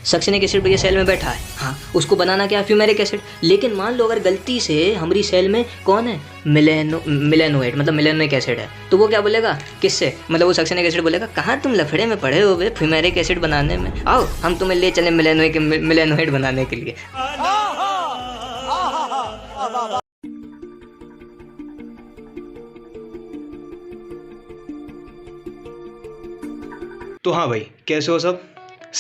Succinic acid भैया cell में बैठा है, हाँ उसको बनाना क्या है, फ्यूमेरिक एसिड। लेकिन मान लो अगर गलती से हमारी सेल में कौन है, मिलेनोएट मतलब मिलेनोइक एसिड है, तो वो क्या बोलेगा, किससे, मतलब वो सक्सेनिक एसिड बोलेगा कहाँ तुम लफड़े में पड़े हो बे फ्यूमेरिक एसिड बनाने में, आओ हम तुम्हें ले चले मिलेनोइड बनाने के लिए। तो हाँ भाई, कैसे हो सब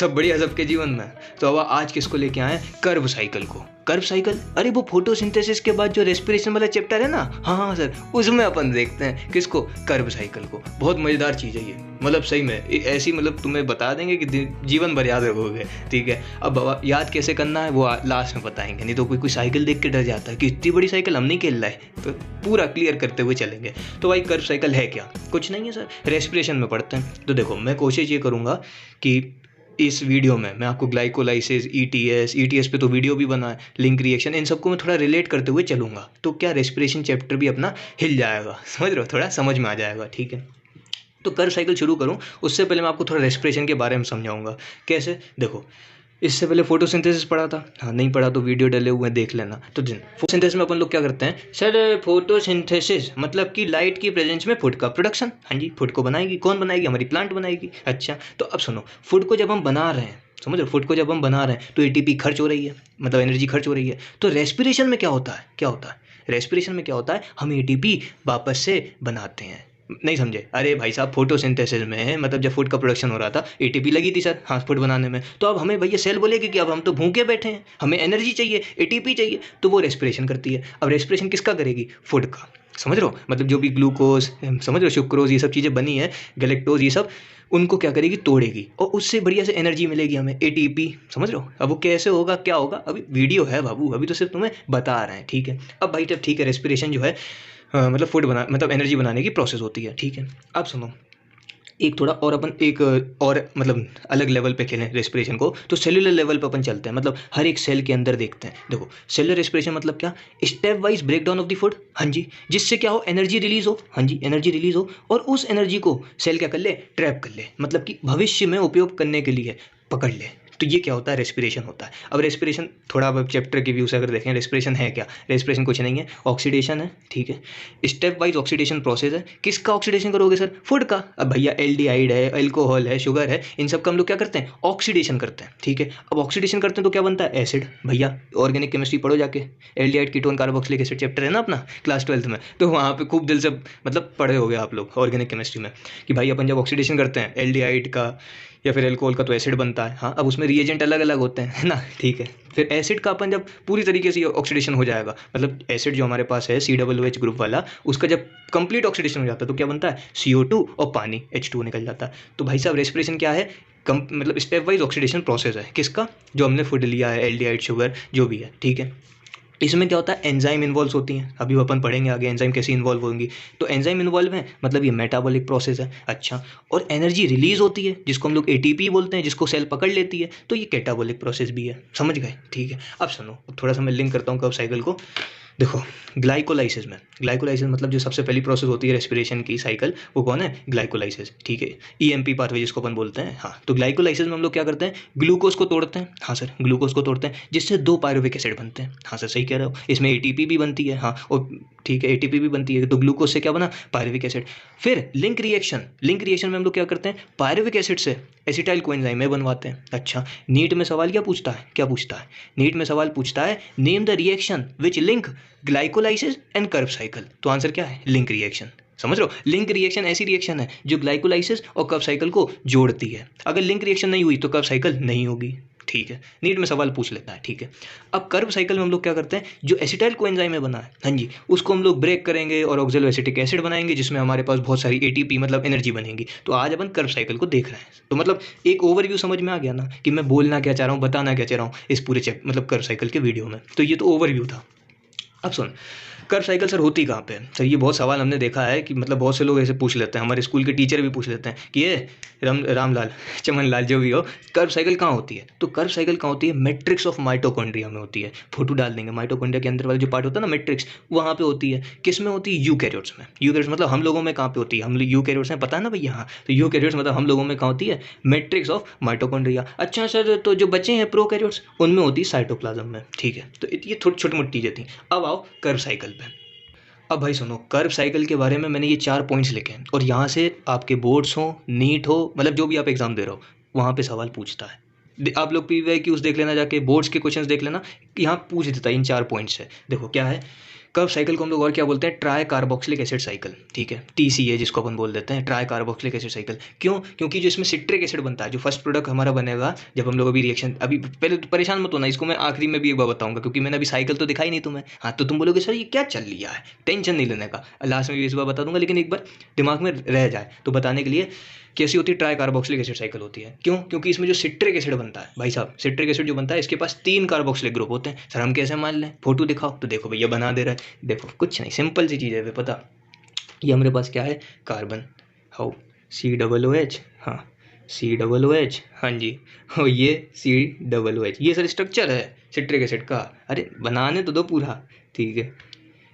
बढ़िया सबके जीवन में। तो अब आज किसको लेके आए, कर्व साइकिल को। कर्व साइकिल, अरे वो फोटोसिंथेसिस के बाद जो रेस्पिरेशन वाला चैप्टर है ना, हाँ सर, उसमें अपन देखते हैं किसको, कर्व साइकिल को। बहुत मज़ेदार चीज़ है ये, मतलब सही में ऐसी, मतलब तुम्हें बता देंगे कि जीवन भर याद रखोगे। ठीक है, अब याद कैसे करना है वो लास्ट में बताएंगे, नहीं तो कोई साइकिल देख के डर जाता है कि इतनी बड़ी साइकिल हम नहीं खेल रहा है, तो पूरा क्लियर करते हुए चलेंगे। तो भाई कर्व साइकिल है क्या, कुछ नहीं है सर, रेस्पिरेशन में पढ़ते हैं। तो देखो मैं कोशिश ये करूँगा कि इस वीडियो में मैं आपको ग्लाइकोलाइसिस, ईटीएस पे तो वीडियो भी बना है, लिंक रिएक्शन, इन सबको मैं थोड़ा रिलेट करते हुए चलूँगा। तो क्या रेस्पिरेशन चैप्टर भी अपना हिल जाएगा, समझ रहे हो, थोड़ा समझ में आ जाएगा। ठीक है, तो कर्व साइकिल शुरू करूँ उससे पहले मैं आपको थोड़ा रेस्पिरेशन के बारे में समझाऊंगा। कैसे, देखो इससे पहले फोटोसिंथेसिस पढ़ा था, हाँ नहीं पढ़ा तो वीडियो डले हुए हैं देख लेना। तो फोटोसिंथेसिस में अपन लोग क्या करते हैं सर, फोटोसिंथेसिस मतलब कि लाइट की प्रेजेंस में फूड का प्रोडक्शन। हाँ जी, फूड को बनाएगी कौन, बनाएगी हमारी प्लांट बनाएगी। अच्छा, तो अब सुनो, फूड को जब हम बना रहे हैं, समझ लो, फूड को जब हम बना रहे हैं तो एटीपी खर्च हो रही है, मतलब एनर्जी खर्च हो रही है। तो रेस्पिरेशन में क्या होता है, रेस्पिरेशन में क्या होता है, हम एटीपी वापस से बनाते हैं। नहीं समझे, अरे भाई साहब फोटोसिंथेसिस में मतलब जब फूड का प्रोडक्शन हो रहा था एटीपी लगी थी सर, हाँ फूड बनाने में। तो अब हमें भैया सेल बोलेगी कि अब हम तो भूखे बैठे हैं, हमें एनर्जी चाहिए, एटीपी चाहिए, तो वो रेस्पिरेशन करती है। अब रेस्पिरेशन किसका करेगी, फूड का, समझ रहे हो, मतलब जो भी ग्लूकोज, समझ रहे हो, सुक्रोज, ये सब चीज़ें बनी है, गैलेक्टोज, ये सब उनको क्या करेगी, तोड़ेगी, और उससे बढ़िया से एनर्जी मिलेगी हमें, एटीपी, समझ रहे हो। अब वो कैसे होगा, क्या होगा, अभी वीडियो है बाबू, अभी तो सिर्फ तुम्हें बता रहे हैं। ठीक है, अब भाई जब ठीक है, रेस्पिरेशन जो है मतलब फूड बना, मतलब एनर्जी बनाने की प्रोसेस होती है। ठीक है, अब सुनो, एक थोड़ा और अपन एक और मतलब अलग लेवल पे खेलें रेस्पिरेशन को, तो सेलुलर लेवल पे अपन चलते हैं, मतलब हर एक सेल के अंदर देखते हैं। देखो सेलुलर रेस्पिरेशन मतलब क्या, step wise break down of the food, हाँ जी, जिससे क्या हो, एनर्जी रिलीज हो, हाँ जी, एनर्जी रिलीज हो, और उस एनर्जी को सेल क्या कर ले, ट्रैप कर ले, मतलब कि भविष्य में उपयोग करने के लिए पकड़ ले। तो ये क्या होता है, रेस्पिरेशन होता है। अब रेस्पिरेशन थोड़ा अब चैप्टर के व्यू से अगर देखें, रेस्पिरेशन है क्या, रेस्पिरेशन कुछ नहीं है, ऑक्सीडेशन है। ठीक है, स्टेप वाइज ऑक्सीडेशन प्रोसेस है। किसका ऑक्सीडेशन करोगे सर, फूड का। अब भैया एल्डिहाइड है, अल्कोहल है, शुगर है, इन सब का हम लोग क्या करते हैं, ऑक्सीडेशन करते हैं। ठीक है, अब ऑक्सीडेशन करते हैं तो क्या बनता है, एसिड। भैया ऑर्गेनिक केमिस्ट्री पढ़ो जाके, aldehyde ketone carboxylic acid chapter है ना अपना क्लास 12 में, तो वहाँ पे खूब दिल से मतलब पढ़े हो गए आप लोग ऑर्गेनिक केमिस्ट्री में, कि भाई अपन जब ऑक्सीडेशन करते हैं एल्डिहाइड का या फिर अल्कोहल का, तो एसिड बनता है। हाँ, अब उसमें रिएजेंट अलग अलग होते हैं, है ना। ठीक है, फिर एसिड का अपन जब पूरी तरीके से ऑक्सीडेशन हो जाएगा, मतलब एसिड जो हमारे पास है COOH ग्रुप वाला, उसका जब कंप्लीट ऑक्सीडेशन हो जाता है तो क्या बनता है, CO2 और पानी H2 निकल जाता है। तो भाई साहब रेस्पिरेशन क्या है, मतलब स्टेप वाइज ऑक्सीडेशन प्रोसेस है। किसका, जो हमने फूड लिया है, एल्डिहाइड, शुगर, जो भी है। ठीक है, इसमें क्या होता है, एंजाइम इन्वॉल्व होती हैं, अभी अपन पढ़ेंगे आगे एंजाइम कैसे इन्वॉल्व होंगी। तो एंजाइम इन्वॉल्व है, मतलब ये मेटाबॉलिक प्रोसेस है। अच्छा, और एनर्जी रिलीज होती है, जिसको हम लोग एटीपी बोलते हैं, जिसको सेल पकड़ लेती है, तो ये कैटाबॉलिक प्रोसेस भी है, समझ गए। ठीक है, अब सुनो, थोड़ा सा मैं लिंक करता हूँ कर्व साइकिल को। देखो ग्लाइकोलाइसिस में, ग्लाइकोलाइसिस मतलब जो सबसे पहली प्रोसेस होती है रेस्पिरेशन की साइकिल, वो कौन है, ग्लाइकोलाइसिस। ठीक है, EMP पाथवे जिसको अपन बोलते हैं। हाँ, तो ग्लाइकोलाइसिस में हम लोग क्या करते हैं, ग्लूकोज को तोड़ते हैं। हाँ सर, ग्लूकोज को तोड़ते हैं, जिससे 2 पायरुविक एसिड बनते हैं। हाँ सर, सही कह रहे हो, इसमें एटीपी भी बनती है। हाँ, और ठीक है, एटीपी भी बनती है, तो ग्लूकोज से क्या बना, पायरुविक एसिड। फिर लिंक रिएक्शन में हम लोग क्या करते हैं, पायरुविक एसिड से एसिटाइल कोएंजाइम में बनवाते हैं। अच्छा, नीट में सवाल क्या पूछता है, नीट में सवाल पूछता है, name the reaction which link glycolysis and Krebs cycle. तो आंसर क्या है, लिंक रिएक्शन। समझ लो, लिंक रिएक्शन ऐसी रिएक्शन है जो ग्लाइकोलाइसिस और कर्व साइकिल को जोड़ती है। अगर लिंक रिएक्शन नहीं हुई तो कर्व साइकिल नहीं होगी। ठीक है, नीट में सवाल पूछ लेता है। ठीक है, अब कर्व साइकिल में हम लोग क्या करते हैं, जो एसिटाइल कोएंजाइम में बना है, हाँ जी, उसको हम लोग ब्रेक करेंगे और ऑक्सैलो एसिटिक एसिड बनाएंगे, जिसमें हमारे पास बहुत सारी एटीपी मतलब एनर्जी बनेगी। तो आज अपन कर्व साइकिल को देख रहे हैं। तो मतलब एक ओवरव्यू समझ में आ गया ना, कि मैं बोलना क्या चाह रहा हूँ, बताना क्या चाह रहा हूँ इस पूरे मतलब कर्व साइकिल के वीडियो में। तो ये तो ओवरव्यू था। अब सुन, कर्व साइकिल सर होती कहाँ पे है? सर ये बहुत सवाल हमने देखा है कि मतलब बहुत से लोग ऐसे पूछ लेते हैं, हमारे स्कूल के टीचर भी पूछ लेते हैं कि ये रामलाल चमनलाल जो भी हो, कर्व साइकिल कहाँ होती है? तो कर्व साइकिल कहाँ होती है? मैट्रिक्स ऑफ माइटोकॉन्ड्रिया में होती है। फोटो डाल देंगे, माइटोकॉन्ड्रिया के अंदर वाला जो पार्ट होता है ना मैट्रिक्स, वहाँ पे होती है। किस में होती है? यूकैरियोट्स में। यूकैरियोट्स मतलब हम लोगों में कहाँ पे होती है? हम यूकैरियोट्स में, पता है ना भैया? हाँ, तो यूकैरियोट्स मतलब हम लोगों में कहाँ होती है? Matrix of mitochondria. अच्छा सर, तो जो बचे हैं प्रोकैरियोट्स, उनमें होती है साइटोप्लाज्म में। ठीक है, तो ये थोड़ी छोटी मोटी चीज़ें थी। अब आओ कर्व साइकिल पे। अब भाई सुनो, कर्व साइकिल के बारे में मैंने ये 4 पॉइंट्स लिखे हैं, और यहाँ से आपके बोर्ड्स हो, नीट हो, मतलब जो भी आप एग्जाम दे रहे हो, वहाँ पे सवाल पूछता है। आप लोग PYQs देख लेना, जाके बोर्ड्स के क्वेश्चंस देख लेना, यहाँ पूछ देता है इन 4 पॉइंट्स से। देखो क्या है, कर्व साइकिल को हम लोग और क्या बोलते हैं? Try carboxylic acid cycle. ठीक है, TCA जिसको अपन बोल देते हैं, ट्राई कार्बोक्सिलिक एसिड साइकिल। क्यों? क्योंकि जो इसमें सिट्रिक एसिड बनता है, जो फर्स्ट प्रोडक्ट हमारा बनेगा जब हम लोग अभी रिएक्शन, अभी पहले तो परेशान मत होना, इसको मैं आखिरी में भी एक बार बताऊंगा, क्योंकि मैंने अभी साइकिल तो दिखाई नहीं तुम्हें। हाँ, तो तुम बोलोगे सर ये क्या चल लिया है, टेंशन नहीं लेने का, लास्ट में भी इस बार बता दूंगा, लेकिन एक बार दिमाग में रह जाए तो बताने के लिए। कैसी होती है? ट्राई कार्बोक्सिलिक एसिड साइकिल होती है। क्यों? क्योंकि इसमें जो सिट्रिक एसिड बनता है, भाई साहब सिट्रिक एसिड जो बनता है, इसके पास 3 कार्बोक्सिलिक ग्रुप होते हैं। सर हम कैसे मान लें? फोटो दिखाओ। तो देखो भैया बना दे रहा है, देखो कुछ नहीं, सिंपल सी चीज़ है, पता। ये हमारे पास क्या है? कार्बन, हाउ COOH, हाँ COOH, हाँ जी, और ये COOH, ये सर स्ट्रक्चर है सिट्रिक एसिड का। अरे बनाने तो दो पूरा। ठीक है,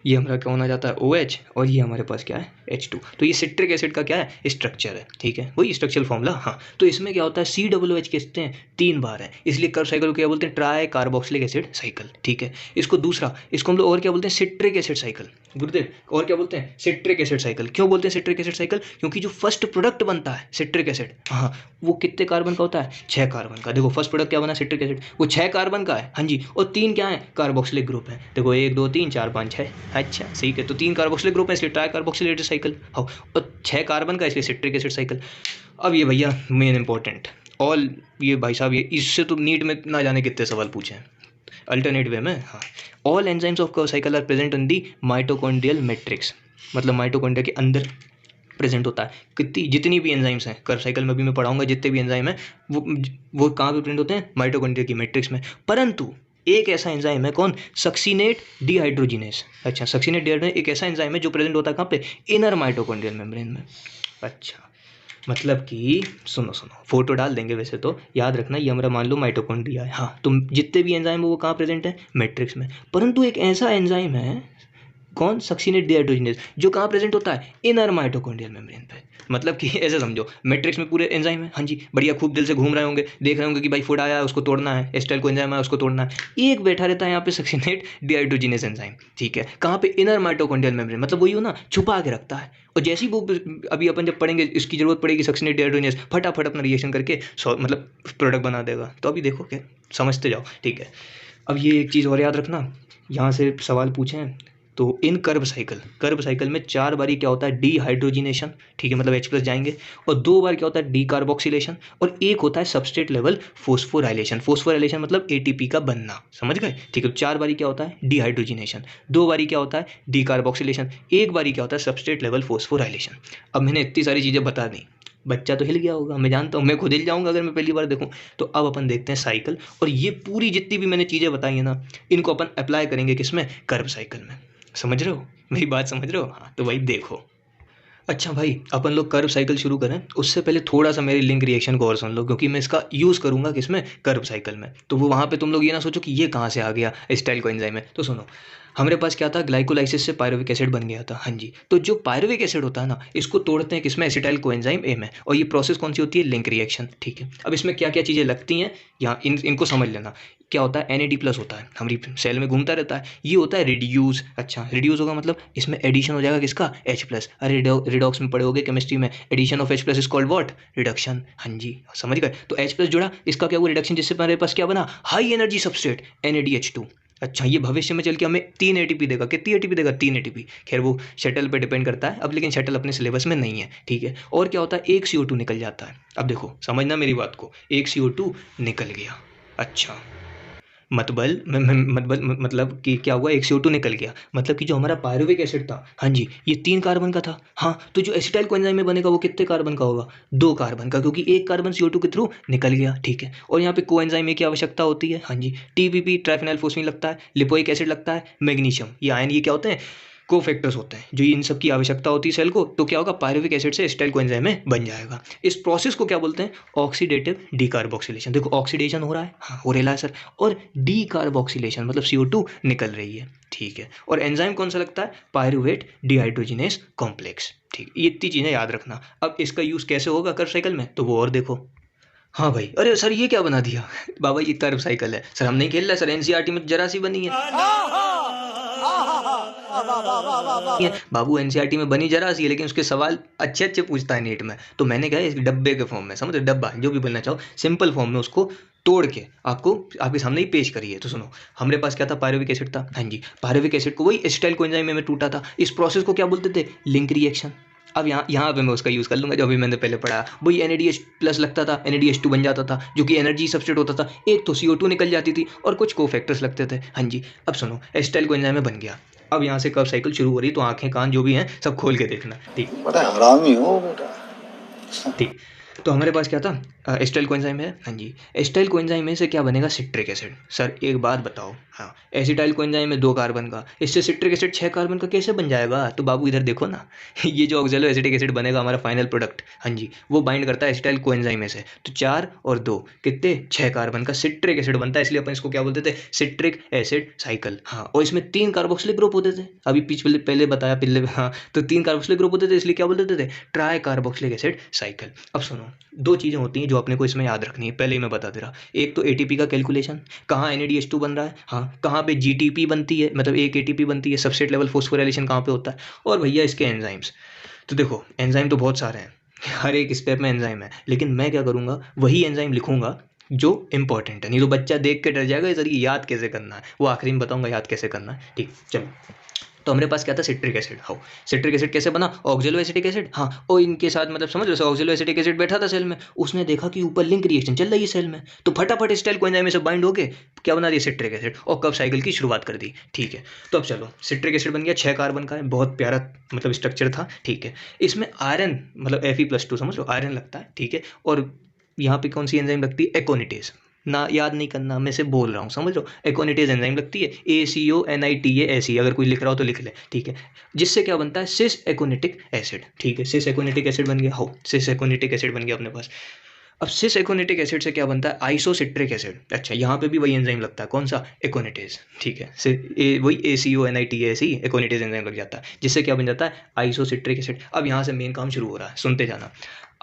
ये हमारा क्या होना जाता है? OH, और ये हमारे पास क्या है? H2। तो ये सिट्रिक एसिड का क्या है? स्ट्रक्चर है। ठीक है, वही स्ट्रक्चरल फॉर्मूला। हाँ, तो इसमें क्या होता है? COOH कितने हैं? 3 बार है, इसलिए कर्व साइकिल को क्या बोलते हैं? Try carboxylic acid cycle. ठीक है, इसको दूसरा, इसको हम लोग और क्या बोलते हैं? Citric acid cycle. गुरुदेव और क्या बोलते हैं? Citric acid cycle. क्यों बोलते हैं सिट्रिक एसिड साइकिल? क्योंकि जो फर्स्ट प्रोडक्ट बनता है सिट्रिक एसिड, हाँ, वो कितने कार्बन का होता है? 6 कार्बन का। देखो फर्स्ट प्रोडक्ट क्या बना सिट्रिक एसिड, वो 6 कार्बन का है। हाँ जी, और 3 क्या है? कार्बोक्सिलिक ग्रुप है। देखो 1 2 3 4 5 6। अच्छा ठीक है, तो 3 कार्बोक्सिलिक ग्रुप है, इसलिए ट्राई कार्बोक्सिलेटेड साइकिल। हाँ, और 6 कार्बन का, इसलिए सिट्रिक एसिड साइकिल। अब ये भैया मेन इंपॉर्टेंट, ऑल ये भाई साहब, ये इससे तो नीट में ना जाने कितने सवाल पूछे हैं अल्टरनेट वे में। हाँ, all enzymes of Krebs cycle are present in the mitochondrial matrix, मतलब माइटोकॉन्ड्रिया के अंदर प्रेजेंट होता है। कितनी जितनी भी एंजाइम्स हैं कर्व साइकिल में भी मैं पढ़ाऊंगा, जितने भी एंजाइम हैं वो कहाँ पे प्रेजेंट होते हैं? माइटोकॉन्ड्रिया की मैट्रिक्स में। परंतु एक ऐसा एंजाइम है, कौन? Succinate dehydrogenase. अच्छा, सक्सीनेट डिहाइड्रोजिनेस एक ऐसा एंजाइम है जो प्रेजेंट होता है कहाँ पे? इनर माइटोकॉन्ड्रियल मेम्ब्रेन में। अच्छा, मतलब कि सुनो फोटो डाल देंगे, वैसे तो याद रखना ये हमारा मान लो माइटोकॉन्ड्रिया है। हाँ, तो जितने भी एंजाइम है वो कहाँ प्रेजेंट है? मैट्रिक्स में। परंतु एक ऐसा एंजाइम है, कौन? सक्सीनेट डिहाइड्रोजिनेस, जो कहाँ प्रेजेंट होता है? इनर माइटोकॉन्ड्रियल मेम्ब्रेन पे। मतलब कि ऐसे समझो, मैट्रिक्स में पूरे एंजाइम है, हाँ जी, बढ़िया खूब दिल से घूम रहे होंगे, देख रहे होंगे कि भाई फूड आया है उसको तोड़ना है, एस्टाइल को एंजाइम आया उसको तोड़ना है। एक बैठा रहता है यहाँ पे सक्सीनेट डिहाइड्रोजिनेस एंजाइम। ठीक है, कहाँ पे? इनर माइटोकॉन्ड्रियल मेम्ब्रेन, मतलब वही हो ना, छुपा के रखता है। और जैसे ही वो अभी अपन जब पढ़ेंगे इसकी जरूरत पड़ेगी, सक्सीनेट डिहाइड्रोजिनेस फटाफट अपना रिएक्शन करके मतलब प्रोडक्ट बना देगा। तो अभी देखो क्या, समझते जाओ। ठीक है, अब ये एक चीज़ और याद रखना, यहाँ से सवाल पूछे हैं तो इन कर्व साइकिल में 4 बारी क्या होता है? डीहाइड्रोजिनेशन। ठीक है, मतलब H+ जाएंगे, और 2 बार क्या होता है? डीकार्बोक्सिलेशन, और एक होता है सबस्ट्रेट लेवल फोस्फोराइलेशन। फोस्फोराइलेशन मतलब ATP का बनना, समझ गए? ठीक है, 4 बारी क्या होता है? डीहाइड्रोजिनेशन, 2 बारी क्या होता है? डीकार्बोक्सिलेशन, 1 बारी क्या होता है? Substrate level phosphorylation. अब मैंने इतनी सारी चीज़ें बता दी, बच्चा तो हिल गया होगा, मैं जानता हूँ, मैं खुद हिल जाऊंगा अगर मैं पहली बार देखूँ। तो अब अपन देखते हैं साइकिल, और ये पूरी जितनी भी मैंने चीज़ें बताई है ना, इनको अपन अप्लाई करेंगे किसमें? कर्व साइकिल में। समझ रहे हो मेरी बात? समझ रहे हो? हाँ, तो भाई देखो। अच्छा भाई, अपन लोग कर्व साइकिल शुरू करें उससे पहले थोड़ा सा मेरी लिंक रिएक्शन को और सुन लो, क्योंकि मैं इसका यूज़ करूंगा किसमें? कर्व साइकिल में। तो वो वहाँ पे तुम लोग ये ना सोचो कि ये कहाँ से आ गया एस्टाइल को एंजाइम में। तो सुनो, हमारे पास क्या था? ग्लाइकोलाइसिस से पायरुविक एसिड बन गया था। हाँ जी, तो जो पायरुविक एसिड होता है ना, इसको तोड़ते हैं किसमें? एसिटाइल कोएंजाइम A में। और ये प्रोसेस कौन सी होती है? Link reaction. ठीक है, अब इसमें क्या क्या चीज़ें लगती हैं, यहाँ इनको समझ लेना। क्या होता है? NAD+ होता है, हमारी सेल में घूमता रहता है, ये होता है रिड्यूस। अच्छा, रिड्यूस होगा मतलब इसमें एडिशन हो जाएगा किसका? H+। अरे रिडॉक्स में पढ़े होगे केमिस्ट्री में, addition of H+ is called what? Reduction. हाँ जी, समझ गए? तो H+ जुड़ा, इसका क्या हुआ? रिडक्शन, जिससे हमारे पास क्या बना? High energy substrate NADH2। अच्छा, ये भविष्य में चल के हमें 3 ATP देगा। कितनी ATP देगा? 3 ATP। खैर वो शटल पे डिपेंड करता है अब, लेकिन शटल अपने सिलेबस में नहीं है। ठीक है, और क्या होता है? एक CO2 निकल जाता है। अब देखो समझना मेरी बात को, एक CO2 निकल गया। अच्छा, मतलब कि क्या हुआ, एक CO2 निकल गया, मतलब कि जो हमारा पायरुविक एसिड था, हाँ जी, ये 3 कार्बन का था। हाँ, तो जो एसिटाइल कोएंजाइम में बनेगा वो कितने कार्बन का होगा, 2 कार्बन का, क्योंकि एक कार्बन CO2 के थ्रू निकल गया। ठीक है, और यहाँ पे कोएंजाइम की आवश्यकता होती है, हाँ जी, TPP ट्राइफेनॉल फोस्फेन लगता है, लिपोइक एसिड लगता है, मैग्नीशियम, ये आयन, ये क्या होते हैं, कोफैक्टर्स होते हैं, जो इन सब की आवश्यकता होती है सेल को। तो क्या होगा, पायरुविक एसिड से एसिटाइल कोएंजाइम में बन जाएगा। इस प्रोसेस को क्या बोलते हैं, ऑक्सीडेटिव डीकार्बोक्सिलेशन। देखो ऑक्सीडेशन हो रहा है, हाँ हो रहा है सर, और डीकार्बोक्सिलेशन मतलब CO2 निकल रही है। ठीक है, और एंजाइम कौन सा लगता है, पायरुवेट डिहाइड्रोजिनेस कॉम्प्लेक्स। ठीक, ये इतनी चीज़ें याद रखना। अब इसका यूज़ कैसे होगा कर्व साइकिल में, तो वो और देखो। हाँ भाई, अरे सर ये क्या बना दिया बाबा, ये कर्व साइकिल है सर, हम नहीं खेल रहे सर, NCERT में जरा सी बनी है। बाबू NCERT में बनी जरा सी है, लेकिन उसके सवाल अच्छे अच्छे पूछता है नीट में। तो मैंने कहा इस डब्बे के फॉर्म में, समझ रहे, डब्बा जो भी बोलना चाहो, सिंपल फॉर्म में उसको तोड़ के आपको आपके सामने ही पेश करी है। तो सुनो, हमारे पास क्या था, पायरुविक एसिड था, हाँ जी, पायरुविक एसिड को वही एसिटाइल कोएंजाइम में टूटा था। इस प्रोसेस को क्या बोलते थे, लिंक रिएक्शन। अब यहाँ पे मैं उसका यूज़ कर लूँगा जो अभी मैंने पहले पढ़ा, वही NADH प्लस लगता था, NADH2 बन जाता था, जो कि एनर्जी सब्सट्रेट होता था। एक तो CO2 निकल जाती थी और कुछ कोफैक्टर्स लगते थे, हाँ जी। अब सुनो, एसिटाइल कोएंजाइम में बन गया। अब यहाँ से कर्व साइकिल शुरू हो रही, तो आंखें कान जो भी हैं सब खोल के देखना, ठीक। बड़ा हरामी हो बेटा। ठीक, तो हमारे पास क्या था, एसिटाइल कोएंजाइम है, हाँ जी। एसिटाइल कोएंजाइम में से क्या बनेगा, सिट्रिक एसिड। सर एक बात बताओ, हाँ, एसिटाइल कोएंजाइम में 2 कार्बन का, इससे सिट्रिक एसिड 6 कार्बन का कैसे बन जाएगा। तो बाबू इधर देखो ना ये जो ऑक्जेलो एसिटिक एसिड बनेगा हमारा फाइनल प्रोडक्ट, हाँ जी, वो बाइंड करता है एसिटाइल कोएंजाइम में से। तो 4 और 2 कितने, 6 कार्बन का सिट्रिक एसिड बनता है, इसलिए अपन इसको क्या बोलते थे, सिट्रिक एसिड साइकिल। हाँ, और इसमें 3 कार्बोक्सिलिक ग्रुप होते थे, अभी पहले बताया पहले, हाँ, तो 3 कार्बोक्सिलिक ग्रुप होते थे, इसलिए क्या बोलते थे, ट्राई कार्बोक्सिलिक एसिड साइकिल। अब सुनो, 2 चीज़ें होती हैं जो अपने को इसमें याद रखनी है, पहले ही मैं बता दे रहा। एक तो ATP का कैलकुलेशन, कहाँ NADH2 बन रहा है, हाँ, कहाँ पे GTP बनती है, मतलब एक ATP बनती है, सबस्ट्रेट लेवल फोस्फोराइलेशन कहाँ पे होता है, और भैया इसके एंजाइम्स। तो देखो एंजाइम तो बहुत सारे हैं, हर एक स्टेप में एंजाइम है, लेकिन मैं क्या करूँगा, वही एंजाइम लिखूंगा जो इंपॉर्टेंट है, नहीं तो बच्चा देख के डर जाएगा सर ये याद कैसे करना है, वो आखिरी में बताऊंगा याद कैसे करना है। ठीक, चलो, तो हमारे पास क्या था, सिट्रिक एसिड। हाँ, सिट्रिक एसिड कैसे बना, ऑक्जेलो एसिटिक एसिड, हाँ, और इनके साथ मतलब समझ लो, ऑक्जेलो एसिटिक एसिड बैठा था सेल में, उसने देखा कि ऊपर लिंक रिएक्शन चल रही है सेल में, तो फटाफट एसिटाइल कोएंजाइम में से बाइंड होके क्या बना दिया, सिट्रिक एसिड, और कब साइकिल की शुरुआत कर दी। ठीक है, तो अब चलो, सिट्रिक एसिड बन गया, 6 कार्बन का है, बहुत प्यारा मतलब स्ट्रक्चर था। ठीक है, इसमें आयरन मतलब Fe+2 समझ लो, आयरन लगता है। ठीक है, और यहाँ पे कौन सी एंजाइम लगती है, एकोनिटेज, ना याद नहीं करना, मैं से बोल रहा हूँ, समझ लो, एकोनिटेज एंजाइम लगती है, ACONITA ऐसी, अगर कोई लिख रहा हो तो लिख ले। ठीक है, जिससे क्या बनता है, सिस एकोनिटिक एसिड। ठीक है, सिस एकोनिटिक एसिड बन गया, हो, सिस एकोनिटिक एसिड बन गया अपने पास। अब सिस एकोनिटिक एसिड से क्या बनता है, आइसोसिट्रिक एसिड। अच्छा, यहाँ पे भी वही एंजाइम लगता है, कौन सा, एकोनिटेज। ठीक है, वही ACONITA ऐसी एकोनिटेज एंजाइम लग जाता है, जिससे क्या बन जाता है, आइसोसिट्रिक एसिड। अब यहाँ से मेन काम शुरू हो रहा है, सुनते जाना।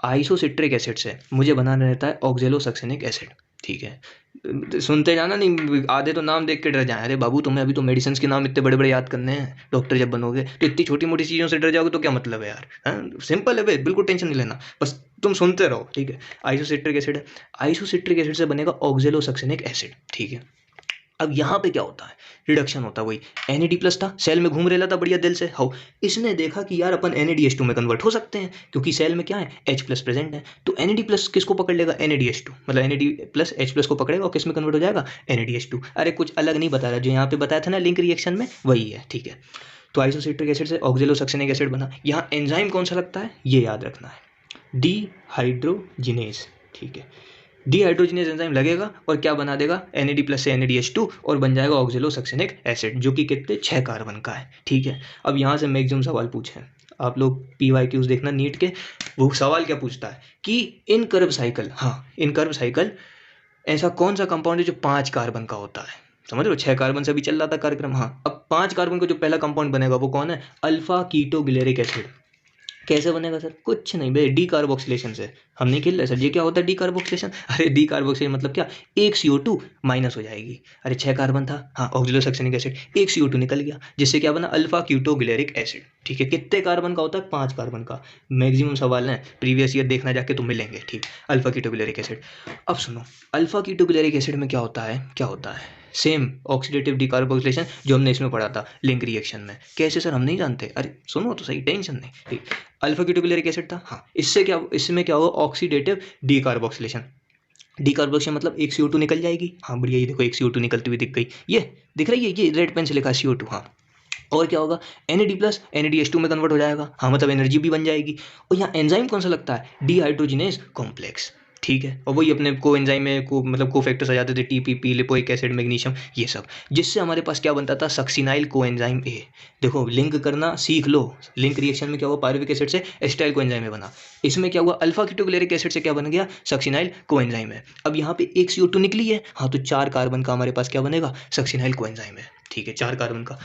आइसोसिट्रिक एसिड से मुझे बनाना रहता है ऑक्जेलोसक्सेनिक एसिड। ठीक है, सुनते जाना, नहीं आधे तो नाम देख के डर जाए, अरे बाबू तुम्हें अभी तो मेडिसिन के नाम इतने बड़े बड़े याद करने हैं, डॉक्टर जब बनोगे तो इतनी छोटी मोटी चीज़ों से डर जाओगे तो क्या मतलब है यार। हाँ, सिंपल है भाई, बिल्कुल टेंशन नहीं लेना, बस तुम सुनते रहो। ठीक है, आइसोसिट्रिक एसिड है, आइसोसिट्रिक एसिड से बनेगा ऑक्जेलोसक्सेनिक एसिड। ठीक है, अब यहाँ पे क्या होता है, रिडक्शन होता है, वही NAD+ था, सेल में घूम रहा था बढ़िया दिल से। हाउ, इसने देखा कि यार अपन NADH2 में कन्वर्ट हो सकते हैं, क्योंकि सेल में क्या है, H+ प्रेजेंट है, तो NAD+ किसको पकड़ लेगा, NADH2, मतलब NAD+ H+ को पकड़ेगा और किस में कन्वर्ट हो जाएगा, NADH2। अरे कुछ अलग नहीं बता रहा, जो यहाँ पे बताया था ना लिंक रिएक्शन में, वही है। ठीक है, तो आइसोसिट्रिक एसिड से ऑक्जेलोसक्सेनिक एसिड बना। यहाँ एंजाइम कौन सा लगता है, ये याद रखना है, डिहाइड्रोजिनेज। ठीक है, डिहाइड्रोजिनेज एंजाइम लगेगा और क्या बना देगा, NAD+ से NADH2, और बन जाएगा ऑक्जेलोसक्सेनिक एसिड, जो कि कितने, 6 कार्बन का है। ठीक है, अब यहाँ से मैक्सिमम सवाल पूछे आप लोग, PYQs देखना नीट के, वो सवाल क्या पूछता है कि इन कर्व साइकिल, हाँ, इन कर्व साइकिल ऐसा कौन सा कंपाउंड है जो 5 कार्बन का होता है। समझ लो, 6 कार्बन से भी चल रहा था कार्यक्रम। हाँ, अब 5 कार्बन का जो पहला कंपाउंड बनेगा वो कौन है, अल्फा कीटोग्लिसरिक एसिड। कैसे बनेगा सर, कुछ नहीं भाई, डीकार्बोक्सिलेशन से। हम नहीं खेल रहे सर, ये क्या होता है डीकार्बोक्सिलेशन, अरे डीकार्बोक्सिलेशन मतलब क्या, एक CO2 माइनस हो जाएगी। अरे 6 कार्बन था, हाँ, ऑक्जेलोसक्सेनिक एसिड, एक CO2 निकल गया, जिससे क्या बना, अल्फा कीटोग्लिसरिक एसिड। ठीक है, कितने कार्बन का होता है, 5 कार्बन का। मैक्सिमम सवाल है, प्रीवियस ईयर देखना जाके तो मिलेंगे। ठीक, अल्फा कीटोग्लिसरिक एसिड। अब सुनो, अल्फा कीटोग्लिसरिक एसिड में क्या होता है, क्या होता है, सेम ऑक्सीडेटिव डीकार्बोक्सिलेशन जो हमने इसमें पढ़ा था लिंक रिएक्शन में। कैसे सर, हम नहीं जानते, अरे सुनो तो सही, टेंशन नहीं। ठीक, अल्फा कीटोग्लिसरिक एसिड था, हाँ, इससे क्या, इसमें क्या होगा, ऑक्सीडेटिव डीकार्बोक्सिलेशन। डिकार्बोक्सिलेशन मतलब एक CO2 निकल जाएगी। हाँ बढ़िया, ये देखो एक CO2 निकलती हुई दिख गई, ये दिख रही है, ये रेड पेन से लिखा है CO2। हाँ और क्या होगा, NAD प्लस NADH2 में कन्वर्ट हो जाएगा। हाँ मतलब एनर्जी भी बन जाएगी। और यहाँ एंजाइम कौन सा लगता है, डिहाइड्रोजिनेज कॉम्प्लेक्स। ठीक है, और वही अपने को एंजाइम में को मतलब को फैक्टर्स आ जाते थे, TPP, लिपोइक एसिड, मैग्नीशियम, ये सब, जिससे हमारे पास क्या बनता था, सक्सिनाइल कोएंजाइम A। देखो लिंक करना सीख लो, लिंक रिएक्शन में क्या हुआ, पायरुविक एसिड से एसिटाइल कोएंजाइम में बना, इसमें क्या हुआ, अल्फा कीटोग्लिसरिक एसिड से क्या बन गया, सक्सिनाइल कोएंजाइम है। अब यहाँ पे एक CO2 निकली है, हाँ तो 4 कार्बन का हमारे पास क्या बनेगा, सक्सिनाइल कोएंजाइम है। ठीक है, 4 कार्बन का।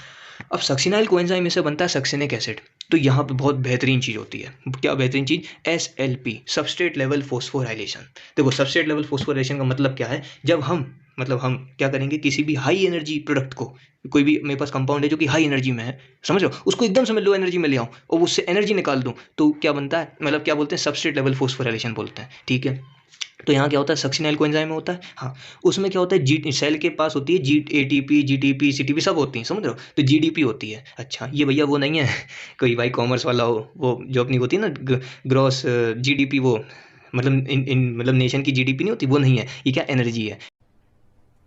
अब सक्सिनाइल कोएंजाइम में से बनता है सक्सिनिक एसिड। तो यहाँ पे बहुत बेहतरीन चीज़ होती है, क्या बेहतरीन चीज़, SLP, सबस्ट्रेट लेवल फोस्फोराइलेशन। देखो सबस्ट्रेट लेवल फोस्फोराइलेशन का मतलब क्या है, जब हम क्या करेंगे, किसी भी हाई एनर्जी प्रोडक्ट को, कोई भी मेरे पास कंपाउंड है जो कि हाई एनर्जी में है, समझ रहे हो, उसको एकदम से मैं लो एनर्जी में ले आऊँ और उससे एनर्जी निकाल दूँ, तो क्या बनता है, मतलब क्या बोलते हैं, सबस्ट्रेट लेवल फोस्फोराइलेशन बोलते हैं। ठीक है, तो यहाँ क्या होता है, सक्सिनाइल कोएंजाइम में होता है। हाँ उसमें क्या होता है, जी सेल के पास होती है ATP, GTP, CTP सब होती हैं, समझ रहे हो, तो GDP होती है। अच्छा ये भैया वो नहीं है कोई भाई कॉमर्स वाला हो, वो जो अपनी होती है ना ग्रॉस GDP, वो मतलब इन मतलब नेशन की GDP नहीं होती, वो नहीं है, ये क्या एनर्जी है।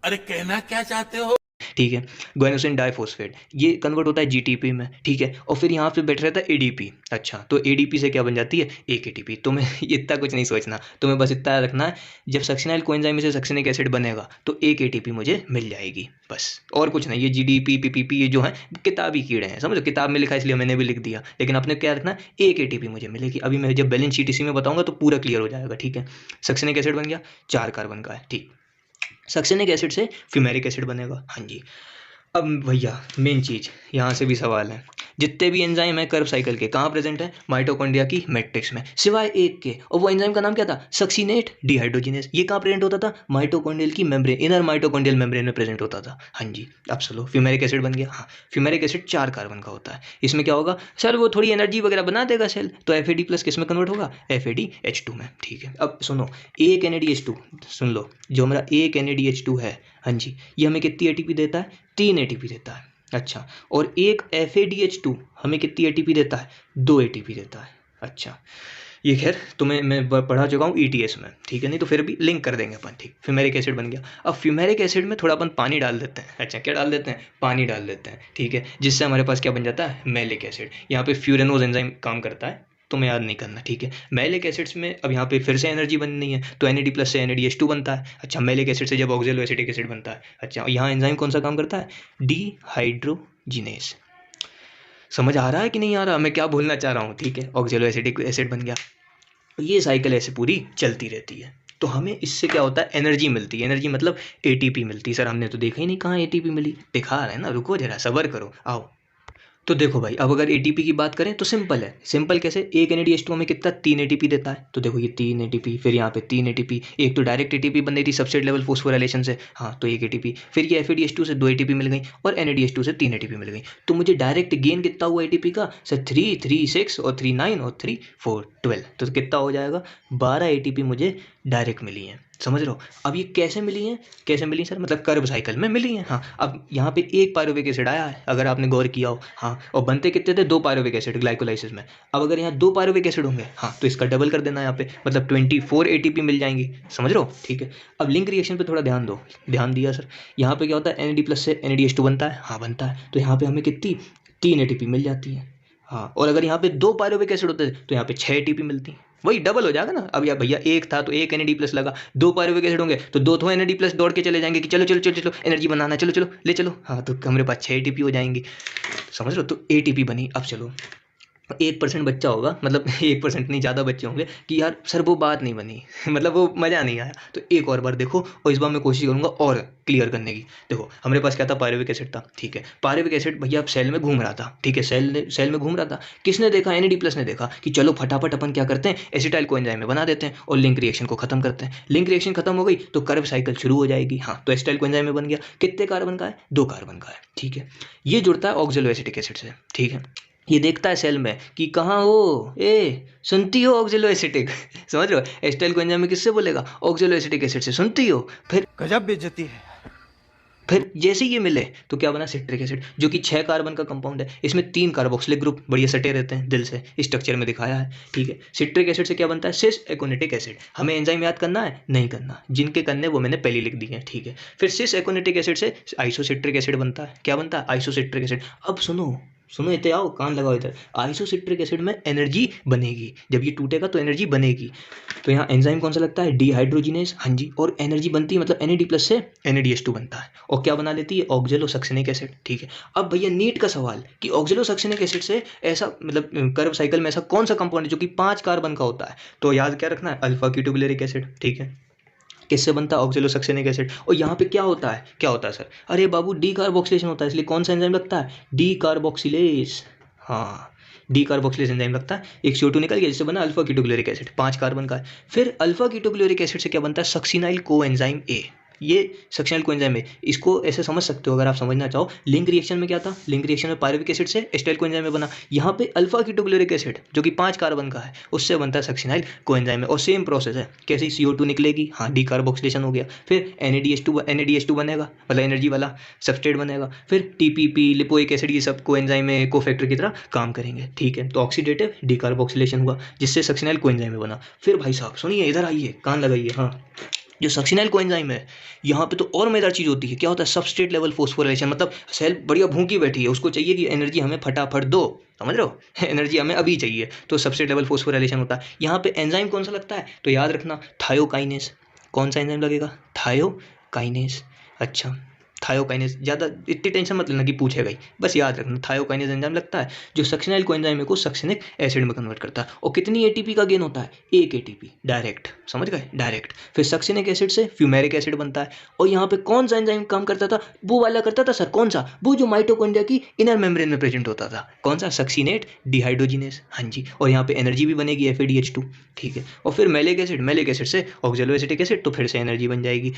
अरे कहना क्या चाहते हो? ठीक है, गुआनोसिन डाइफॉस्फेट, ये कन्वर्ट होता है GTP में। ठीक है, और फिर यहाँ पे बैठ रहता है ADP। अच्छा तो ADP से क्या बन जाती है, एक ATP। तुम्हें इतना कुछ नहीं सोचना, तुम्हें बस इतना रखना है, जब सक्सिनाइल कोएंजाइम में से सक्सिनिक एसिड बनेगा तो एक ATP मुझे मिल जाएगी, बस और कुछ नहीं। ये GDP, PPP ये जो है किताबी कीड़े हैं, समझो, किताब में लिखा है इसलिए मैंने भी लिख दिया, लेकिन अपने क्या रखना है, एक ATP मुझे मिलेगी। अभी मैं जब बैलेंस शीट इसी में बताऊंगा तो पूरा क्लियर हो जाएगा। ठीक है, सक्सिनिक एसिड बन गया, 4 कार्बन का है। ठीक, सक्सिनिक एसिड से फ्यूमेरिक एसिड बनेगा। हाँ जी, अब भैया मेन चीज़, यहाँ से भी सवाल है, जितने भी एंजाइम है कर्व साइकिल के कहाँ प्रेजेंट है, माइटोकॉन्ड्रिया की मैट्रिक्स में, सिवाय एक के, और वो एंजाइम का नाम क्या था, सक्सिनेट डिहाइड्रोजिनेज। ये कहाँ प्रेजेंट होता था, माइटोकॉन्ड्रियल की मेम्ब्रेन, इनर माइटोकॉन्ड्रियल मेम्ब्रेन में प्रेजेंट होता था। हाँ जी, अब चलो फ्यूमेरिक एसिड बन गया। हाँ फ्यूमेरिक एसिड 4 कार्बन का होता है। इसमें क्या होगा सर, वो थोड़ी एनर्जी वगैरह बना देगा सेल, तो FAD प्लस किस में कन्वर्ट होगा, FADH2 में। ठीक है, अब सुनो, एक NADH2, सुन लो, जो हमारा एक NADH2 है, हाँ जी, ये हमें कितनी ATP देता है, 3 ATP देता है। अच्छा, और एक FADH2 हमें कितनी ATP देता है, 2 ATP देता है। अच्छा ये खैर तुम्हें मैं पढ़ा चुका हूँ ETS में। ठीक है, नहीं तो फिर भी लिंक कर देंगे अपन। ठीक, फ्यूमेरिक एसिड बन गया। अब फ्यूमेरिक एसिड में थोड़ा अपन पानी डाल देते हैं। अच्छा क्या डाल देते हैं, पानी डाल देते हैं। ठीक है, जिससे हमारे पास क्या बन जाता है, मैलिक एसिड। यहाँ पे फ्यूरेनोज एंजाइम काम करता है, तुम्हें याद नहीं करना। ठीक है, मैलिक एसिड्स में अब यहाँ पे फिर से एनर्जी बननी है, तो NAD प्लस से NADH2 बनता है। अच्छा मैलिक एसिड से जब ऑक्जेलो एसिटिक एसिड बनता है। अच्छा यहाँ एंजाइम कौन सा काम करता है, डिहाइड्रोजिनेज। समझ आ रहा है कि नहीं आ रहा, मैं क्या बोलना चाह रहा हूँ। ठीक है, ऑक्जेलो एसिटिक एसिड बन गया, ये साइकिल ऐसे पूरी चलती रहती है। तो हमें इससे क्या होता है, एनर्जी मिलती है। एनर्जी मतलब ATP मिलती है। सर हमने तो देखा ही नहीं कहाँ ATP मिली, दिखा रहे हैं ना, रुको जरा सब्र करो, आओ। तो देखो भाई, अब अगर ATP की बात करें तो सिंपल है। सिंपल कैसे, एक NADH2 में कितना, 3 ATP देता है। तो देखो ये 3 ATP, फिर यहाँ पे 3 ATP, एक तो डायरेक्ट ATP बन रही थी सबस्ट्रेट लेवल फोस्फोराइलेशन से, हाँ तो 1 ATP, फिर ये FADH2 से 2 ATP मिल गई, और NADH2 से 3 ATP मिल गई। तो मुझे डायरेक्ट गेन कितना हुआ ATP का, सर 3, 3, 6 और 3, 9 और 3, 4, 12। तो कितना हो जाएगा, 12 ATP मुझे डायरेक्ट मिली है। समझ रहे हो। अब ये कैसे मिली हैं, कैसे मिली सर, मतलब कर्व साइकिल में मिली हैं। हाँ अब यहाँ पे एक पायरुविक एसिड आया है, अगर आपने गौर किया हो। हाँ और बनते कितने थे, 2 पायरुविक एसिड ग्लाइकोलाइसिस में। अब अगर यहाँ 2 पायरुविक एसिड होंगे, हाँ तो इसका डबल कर देना यहाँ पे, मतलब 24 ATP मिल जाएंगी। समझ रहे हो। ठीक है, अब लिंक रिएक्शन पे थोड़ा ध्यान दो। ध्यान दिया सर। यहाँ पे क्या होता है, NAD प्लस से NADH2 बनता है, हाँ बनता है। तो यहाँ पे हमें कितनी, 3 ATP मिल जाती है। हाँ और अगर यहाँ पे 2 पायरुविक एसिड होते तो यहाँ पे 6 ATP मिलती, वही डबल हो जाएगा ना। अब यार भैया एक था तो एक NAD प्लस लगा, 2 पायरुविक एसिड होंगे तो 2 NAD प्लस दौड़ के चले जाएंगे कि चलो चलो चलो चलो एनर्जी बनाना, चलो चलो ले चलो। हाँ तो हमारे पास 6 ATP हो जाएंगी। समझ लो, तो ATP बनी। अब चलो 1% बच्चा होगा, मतलब 1% नहीं, ज़्यादा बच्चे होंगे कि यार सर वो बात नहीं बनी मतलब वो मज़ा नहीं आया। तो एक और बार देखो, और इस बार मैं कोशिश करूँगा और क्लियर करने की। देखो हमारे पास क्या था, पायरुविक एसिड था। ठीक है, पायरुविक एसिड भैया सेल में घूम रहा था। ठीक है, सेल में घूम रहा था। किसने देखा, NAD प्लस ने देखा कि चलो फटाफट अपन क्या करते हैं, एसिटाइल कोएंजाइम में बना देते हैं और लिंक रिएक्शन को खत्म करते हैं। लिंक रिएक्शन खत्म हो गई तो कर्व साइकिल शुरू हो जाएगी। हाँ तो एसिटाइल कोएंजाइम में बन गया, कितने कार्बन का है, 2 कार्बन का है। ठीक है, ये जुड़ता है ऑक्जेलो एसिटिक एसिड से। ठीक है, ये देखता है सेल में कि कहाँ हो, सुनती हो ऑक्जेलो एसिटिक समझ रहे हो। एसिटाइल कोएंजाइम में किससे बोलेगा, ऑक्जेलो एसिटिक एसिड से। सुनती हो, फिर गजब बेइज्जती है, फिर जैसे ही ये मिले तो क्या बना सिट्रिक एसिड, जो कि 6 कार्बन का कंपाउंड है। इसमें 3 कार्बोक्सिलिक ग्रुप बढ़िया सटे रहते हैं दिल से, स्ट्रक्चर में दिखाया है, ठीक है। सिट्रिक एसिड से क्या बनता है, सिस एकोनिटिक एसिड। हमें एंजाइम याद करना है, नहीं करना, जिनके करने वो मैंने पहले लिख दिए हैं, ठीक है। फिर सिस एकोनिटिक एसिड से आइसोसिट्रिक एसिड बनता है। क्या बनता है, आइसोसिट्रिक एसिड। अब सुनो इतने आओ, कान लगाओ इधर। आइसोसिट्रिक एसिड में एनर्जी बनेगी, जब ये टूटेगा तो एनर्जी बनेगी। तो यहाँ एंजाइम कौन सा लगता है, डिहाइड्रोजिनेज, हाँ जी। और एनर्जी बनती है मतलब NAD+ से NADH2 बनता है। और क्या बना लेती है, ऑक्जेलोसक्सिनिक एसिड, ठीक है। अब भैया नीट का सवाल कि ऑक्जेलोसक्सिनिक एसिड से ऐसा मतलब कर्व साइकिल में ऐसा कौन सा कंपाउंड है जो कि 5 कार्बन का होता है। तो याद क्या रखना है, अल्फा कीटोग्लिसरिक एसिड, ठीक है। किससे बनता है, ऑक्जेलोसक्सिनिक एसिड। और यहाँ पे क्या होता है सर, अरे बाबू डी कार्बोक्सिलेशन होता है, इसलिए कौन सा एंजाइम लगता है, डी कार्बोक्सिलेज। हाँ, डी कार्बोक्सिलेज एंजाइम लगता है। एक CO2 निकल गया जिससे बना अल्फा कीटोग्लिसरिक एसिड, 5 कार्बन का है। फिर अल्फा कीटोग्लिसरिक एसिड से क्या बनता है, सक्सिनाइल कोएंजाइम A। ये सक्सिनाइल कोएंजाइम है, इसको ऐसे समझ सकते हो अगर आप समझना चाहो। लिंक रिएक्शन में क्या था, लिंक रिएक्शन में पायरुविक एसिड से एसिटाइल कोएंजाइम में बना। यहाँ पे अल्फा कीटोग्लिसरिक एसिड जो कि 5 कार्बन का है उससे बनता है सक्सिनाइल कोएंजाइम में। और सेम प्रोसेस है, कैसे CO2 निकलेगी, हाँ डी कार्बोक्सिलेशन हो गया। फिर NADH2 बनेगा, मतलब एनर्जी वाला सबस्ट्रेट बनेगा। फिर TPP लिपोइक एसिड, ये सब कोएंजाइम में कोफैक्टर की तरह काम करेंगे, ठीक है। तो ऑक्सीडेटिव डी कार्बोक्सिलेशन हुआ जिससे सक्सिनाइल कोएंजाइम में बना। फिर भाई साहब सुनिए, इधर आइए, कान लगाइए। हाँ, जो सक्सिनाइल कोएंजाइम है यहाँ पे तो और मजेदार चीज़ होती है। क्या होता है, सबस्ट्रेट लेवल फोस्फोराइलेशन, मतलब सेल बढ़िया भूखी बैठी है, उसको चाहिए कि एनर्जी हमें फटाफट दो, समझ रहे हो, एनर्जी हमें अभी चाहिए, तो सबस्ट्रेट लेवल फोस्फोराइलेशन होता है। यहाँ पे एंजाइम कौन सा लगता है, तो याद रखना थायोकाइनेस। कौन सा एंजाइम लगेगा, थायोकाइनेस। अच्छा, थायोकाइनेस, ज़्यादा इतनी टेंशन मत लेना कि पूछेगा ही, बस याद रखना थायोकाइनेस एंजाइम लगता है जो सक्सिनाइल कोएंजाइम को सक्सिनिक एसिड में कन्वर्ट करता है। और कितनी ATP का गेन होता है, 1 ATP डायरेक्ट, समझ गए, डायरेक्ट। फिर सक्सिनिक एसिड से फ्यूमेरिक एसिड बनता है। और यहाँ पे कौन सा एंजाइम काम करता था, वो वाला करता था सर, कौन सा, वो जो माइटोकॉन्ड्रिया की इनर मेम्ब्रेन में प्रेजेंट होता था, कौन सा, सक्सिनेट डिहाइड्रोजिनेस, हाँ जी। और यहाँ पे एनर्जी भी बनेगी FADH2, ठीक है। और फिर मैलिक एसिड से ऑक्जेलोएसिटिक एसिड, तो फिर से एनर्जी बन जाएगी।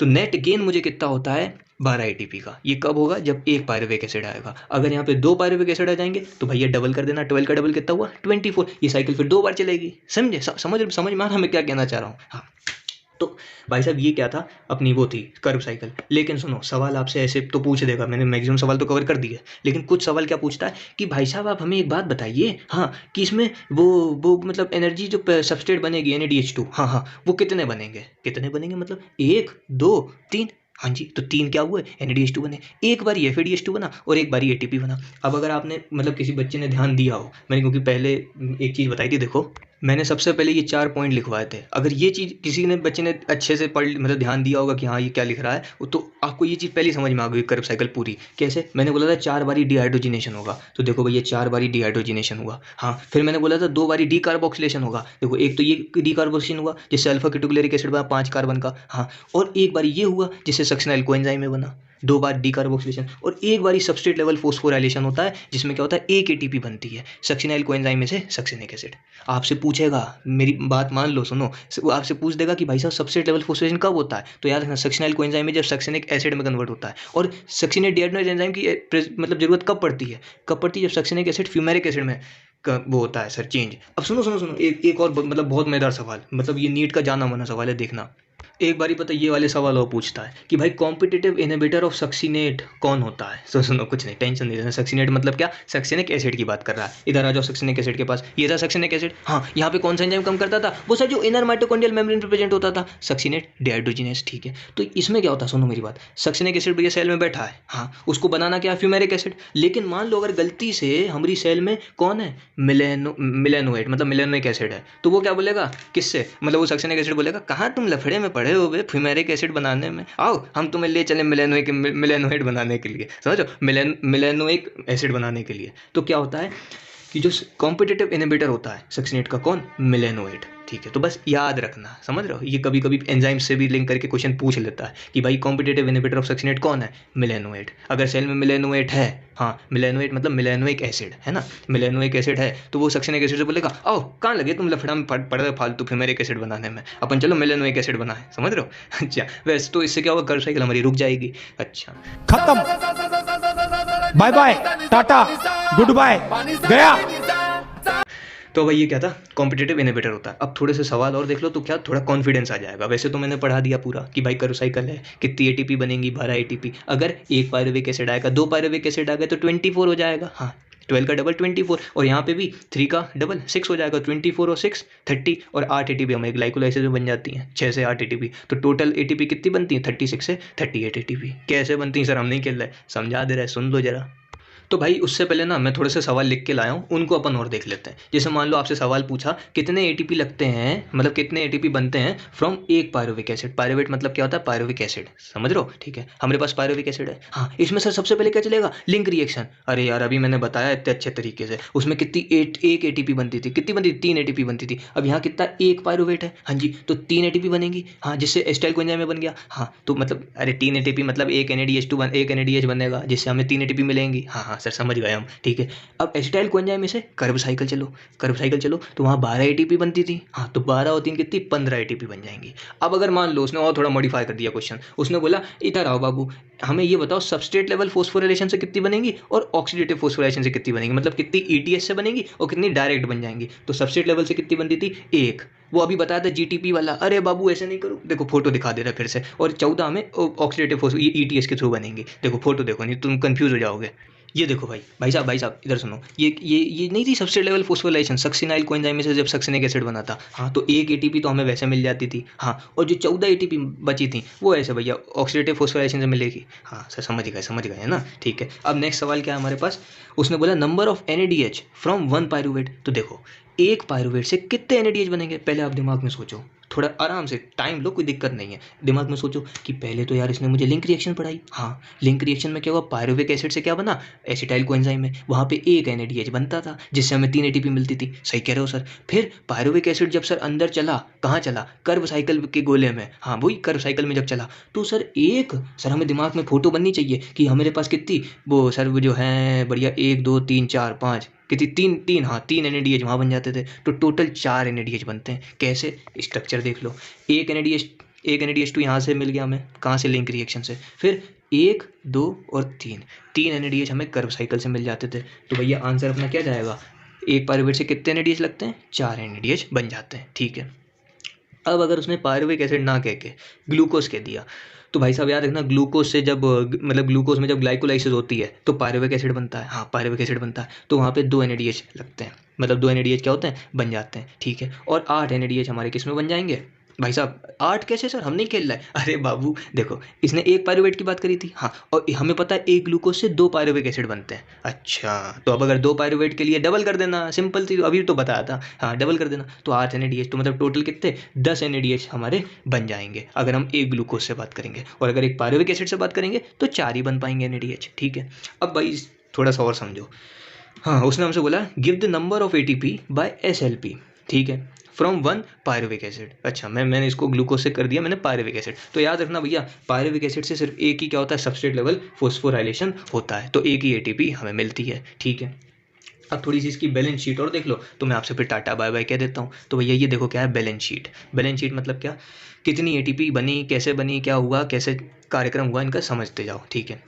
तो नेट गेन मुझे कितना होता है, 12 ATP का। ये कब होगा, जब 1 पायरुविक एसिड आएगा। अगर यहाँ पे 2 पायरुविक एसिड आ जाएंगे तो भैया डबल कर देना, 12 का डबल कितना हुआ, 24। ये साइकिल फिर 2 बार चलेगी, समझे, समझ में आ रहा मैं क्या कहना चाह रहा हूँ। हाँ, तो भाई साहब ये क्या था, अपनी वो थी कर्व साइकिल। लेकिन सुनो, सवाल आपसे ऐसे तो पूछ देगा, मैंने मैक्सिमम सवाल तो कवर कर दिए, लेकिन कुछ सवाल क्या पूछता है कि भाई साहब आप हमें एक बात बताइए, हाँ, कि इसमें वो मतलब एनर्जी जो सबस्ट्रेट बनेगी NADH2, हाँ, वो कितने बनेंगे मतलब 1 2 3, हाँ जी। तो 3 क्या हुए, NADH2 बने, एक बार FADH2 बना और एक बार ATP बना। अब अगर आपने मतलब किसी बच्चे ने ध्यान दिया हो, मैंने क्योंकि पहले एक चीज़ बताई थी, देखो मैंने सबसे पहले ये 4 पॉइंट लिखवाए थे। अगर ये चीज़ किसी ने बच्चे ने अच्छे से पढ़ मतलब ध्यान दिया होगा कि हाँ ये क्या लिख रहा है, तो आपको ये चीज़ पहले समझ में आ गई कर्व साइकिल पूरी। कैसे, मैंने बोला था 4 बारी डिहाइड्रोजिनेशन होगा, तो देखो भैया 4 बारी डिहाइड्रोजिनेशन हुआ। हाँ, फिर मैंने बोला था 2 बारी डी कार्बोक्सिलेशन होगा, देखो एक तो ये डी कार्बोक्सिलेशन हुआ जिससे अल्फा कीटोग्लिसरिक एसिड बना 5 कार्बन का, हाँ। और एक बारी ये हुआ जिससे सक्सिनाइल कोएंजाइम में बना, 2 बार डी कार्बोक्सिलेशन। और एक बारी सबस्ट्रेट लेवल फोस्फोराइलेशन होता है जिसमें क्या होता है, 1 ATP बनती है सक्सिनाइल कोएंजाइम में से सक्सिनिक एसिड। आपसे पूछेगा, मेरी बात मान लो, सुनो, आपसे पूछ देगा कि भाई साहब सबस्ट्रेट लेवल फोस्फोराइलेशन कब होता है, तो याद रखना सक्सिनाइल कोएंजाइम में जब सक्सिनिक एसिड में कन्वर्ट होता है। और सक्सिनेट डिहाइड्रोजिनेज एंजाइम की मतलब जरूरत कब पड़ती है, जब सक्सिनिक एसिड फ्यूमेरिक एसिड में वो होता है सर चेंज। अब सुनो एक और मतलब बहुत मजेदार सवाल, मतलब ये नीट का जाना माना सवाल है, देखना। एक बारी पता ये वाले सवाल और पूछता है कि भाई कॉम्पिटिटिव इनहिबिटर ऑफ सक्सिनेट कौन होता है। तो सुनो, कुछ नहीं, टेंशन नहीं लेना। सक्सिनेट मतलब क्या, सक्सिनिक एसिड की बात कर रहा है। इधर आ जाओ सक्सिनिक एसिड के पास, ये था सक्सिनिक एसिड। हाँ, यहाँ पे कौन सा एंजाइम काम करता था, वो सर जो इनर माइटोकॉन्ड्रियल मेम्ब्रेन पे प्रेजेंट होता था, सक्सिनेट डिहाइड्रोजिनेस, ठीक है। तो इसमें क्या होता है, सुनो मेरी बात, सक्सिनिक एसिड भैया सेल में बैठा है, हाँ, उसको बनाना क्या, फ्यूमेरिक एसिड। लेकिन मान लो अगर गलती से हमारी सेल में कौन है, मिलेनोएट मतलब मिलेनोइक एसिड है, तो वो क्या बोलेगा, किससे, मतलब वो सक्सिनिक एसिड बोलेगा, कहाँ तुम लफड़े में पड़े हो बे, फ्यूमेरिक एसिड बनाने में, आओ हम तुम्हें ले चले मिलेनोइक बनाने के लिए, समझो, मिलेनोइक एसिड बनाने के लिए। तो क्या होता है कि जो कॉम्पिटिटिव इनहिबिटर होता है सक्सिनेट का, कौन, मिलेनोएट, ठीक है। तो बस याद रखना, समझ रहे हो, ये कभी कभी एंजाइम से भी लिंक करके क्वेश्चन पूछ लेता है कि भाई कॉम्पिटिटिव इनहिबिटर ऑफ सक्सिनेट कौन है, मिलेनोएट। अगर सेल में मिलेनोएट है, हाँ, मिलेनोएट मतलब मिलेनोइक एसिड है ना, मिलेनोइक एसिड है, तो वो सक्सिनिक एसिड से बोलेगा, आओ कहाँ लगे तुम लफड़ा में पड़ रहे फालतू फ्यूमेरिक एसिड बनाने में, अपन चलो मिलेनोइक एसिड बनाए, समझ रहे हो। अच्छा, वैसे तो इससे क्या होगा, कर्व साइकिल हमारी रुक जाएगी। अच्छा, खत्म, बाय बाय, टाटा, गुड बाय, गया। तो भाई ये क्या था, कॉम्पिटिटिव इनहिबिटर होता है। अब थोड़े से सवाल और देख लो तो क्या थोड़ा कॉन्फिडेंस आ जाएगा। वैसे तो मैंने पढ़ा दिया पूरा कि भाई कर्व साइकिल है, कितनी एटीपी बनेंगी, 12 एटीपी। अगर एक पायरुविक एसिड आएगा, 2 पायरुविक एसिड आ गए तो 24 हो जाएगा। हाँ, 12 का डबल 24, और यहाँ पे भी 3 का डबल 6 हो जाएगा। 24 और 6 30, और 8 एटीपी हमारी ग्लाइकोलाइसिस में बन जाती हैं, 6 से 8 एटीपी। तो टोटल एटीपी कितनी बनती है, 36 से 38 एटीपी। कैसे बनती हैं सर, हम नहीं खेल रहे, समझा दे रहे, सुन लो जरा। तो भाई उससे पहले ना मैं थोड़े से सवाल लिख के लाया हूँ, उनको अपन और देख लेते हैं। जैसे मान लो आपसे सवाल पूछा कितने एटीपी लगते हैं, मतलब कितने एटीपी बनते हैं फ्रॉम एक पायरुविक एसिड। पायरुवेट मतलब क्या होता है, पायरुविक एसिड, समझ रहे हो, ठीक है। हमारे पास पायरुविक एसिड है। हाँ, इसमें सर सबसे पहले क्या चलेगा, लिंक रिएक्शन। अरे यार अभी मैंने बताया इतने अच्छे तरीके से, उसमें कितनी एक एटीपी बनती थी, कितनी बनती थी, 3 एटीपी बनती थी। अब यहाँ कितना, एक पायरुवेट है, हाँ जी, तो 3 एटीपी बनेगी। हाँ, जिससे एसिटाइल कोएंजाइम में बन गया। हाँ, तो मतलब अरे 3 एटीपी मतलब एक NADH2 एक NADH बनेगा, जिससे हमें 3 एटीपी मिलेंगी। हाँ हाँ सर, समझ गए हम, ठीक है। अब एसिटाइल कोएंजाइम में से कर्व साइकिल चलो, तो वहाँ 12 एटीपी बनती थी। हाँ, तो 12 और 3 कितनी, 15 एटीपी बन जाएंगी। अब अगर मान लो उसने और थोड़ा मॉडिफाई कर दिया क्वेश्चन, उसने बोला इधर आओ बाबू, हमें ये बताओ सबस्ट्रेट लेवल फॉस्फोराइलेशन से कितनी बनेगी और ऑक्सीडेटिव फॉस्फोराइलेशन से कितनी बनेगी, मतलब कितनी ETS से बनेगी और कितनी डायरेक्ट बन जाएंगी। तो सबस्ट्रेट लेवल से कितनी बनती थी, 1, वो अभी बताया था GTP वाला। अरे बाबू ऐसे नहीं करो, देखो फोटो दिखा दे रहा है फिर से। और 14 में ऑक्सीडेटिव ETS के थ्रू बनेंगी। देखो फोटो देखो, नहीं तुम कंफ्यूज हो जाओगे। ये देखो भाई साहब इधर सुनो, ये नहीं थी substrate level phosphorylation, succinyl coenzyme में से जब सक्सिनिक एसिड बना था। हाँ, तो 1 एटीपी तो हमें वैसे मिल जाती थी। हाँ, और जो 14 एटीपी बची थी वो ऐसे भैया ऑक्सीडेटिव फॉस्फोराइलेशन से मिलेगी। हाँ सर, समझ गए है ना, ठीक है। अब नेक्स्ट सवाल क्या है हमारे पास, उसने बोला number of NADH from 1 pyruvate. तो देखो एक पायरुवेट से कितने NADH बनेंगे, पहले आप दिमाग में सोचो, थोड़ा आराम से टाइम लो, कोई दिक्कत नहीं है। दिमाग में सोचो कि पहले तो यार इसने मुझे लिंक रिएक्शन पढ़ाई। हाँ, लिंक रिएक्शन में क्या हुआ, पायरुविक एसिड से क्या बना, एसिटाइल कोएंजाइम में, वहाँ पे एक NADH बनता था जिससे हमें 3 एटीपी मिलती थी। सही कह रहे हो सर। फिर पायरुविक एसिड जब सर अंदर चला, कहाँ चला, कर्व साइकिल के गोले में। हाँ, वही कर्व साइकिल में जब चला तो सर हमें दिमाग में फोटो बननी चाहिए कि हमारे पास कितनी वो सर वो जो है बढ़िया 1 2 3 4 5 कितनी, तीन हाँ 3 NADH वहाँ बन जाते थे। तो टोटल 4 NADH बनते हैं। कैसे, स्ट्रक्चर देख लो, एक NADH2 यहाँ से मिल गया हमें, कहाँ से, लिंक रिएक्शन से। फिर 1 2 और 3 NADH हमें कर्व साइकिल से मिल जाते थे। तो भैया आंसर अपना क्या जाएगा, एक पायरुवेट से कितने NADH लगते हैं, 4 NADH बन जाते हैं, ठीक है। अब अगर उसने पायरुविक एसिड ना कह के ग्लूकोज कह दिया, तो भाई साहब याद रखना, ग्लूकोज से जब मतलब ग्लूकोज में जब ग्लाइकोलाइसिस होती है तो पायरुविक एसिड बनता है। हाँ, पायरुविक एसिड बनता है, तो वहाँ पे 2 NADH लगते हैं, मतलब 2 NADH क्या होते हैं, बन जाते हैं, ठीक है। और 8 NADH हमारे किस में बन जाएंगे भाई साहब, 8 कैसे सर, हम नहीं खेल रहे। अरे बाबू देखो, इसने एक पायरुवेट की बात करी थी। हाँ, और हमें पता है एक ग्लूकोज से 2 पायरुविक एसिड बनते हैं। अच्छा, तो अब अगर 2 पायरुवेट के लिए डबल कर देना, सिंपल थी, अभी तो बताया था। हाँ, डबल कर देना तो 8 NADH, तो मतलब टोटल कितने, 10 NADH हमारे बन जाएंगे अगर हम एक ग्लूकोज से बात करेंगे। और अगर एक पायरुविक एसिड से बात करेंगे तो 4 ही बन पाएंगे NADH, ठीक है। अब भाई थोड़ा सा और समझो। हाँ, उसने हमसे बोला give the number of ATP by SLP, ठीक है, फ्रॉम 1 पायरुविक एसिड। अच्छा, मैंने इसको ग्लूकोज से कर दिया, मैंने पायरुविक एसिड। तो याद रखना भैया, पायरुविक एसिड से सिर्फ एक ही क्या होता है, सबस्ट्रेट लेवल फॉस्फोराइलेशन होता है, तो एक ही ATP हमें मिलती है, ठीक है। अब थोड़ी सी इसकी बैलेंस शीट और देख लो, तो मैं आपसे फिर टाटा बाय बाय कह देता हूँ। तो भैया ये देखो क्या है, बैलेंस शीट मतलब क्या, कितनी ATP बनी, कैसे बनी, क्या हुआ, कैसे कार्यक्रम हुआ, इनका समझते जाओ, ठीक है।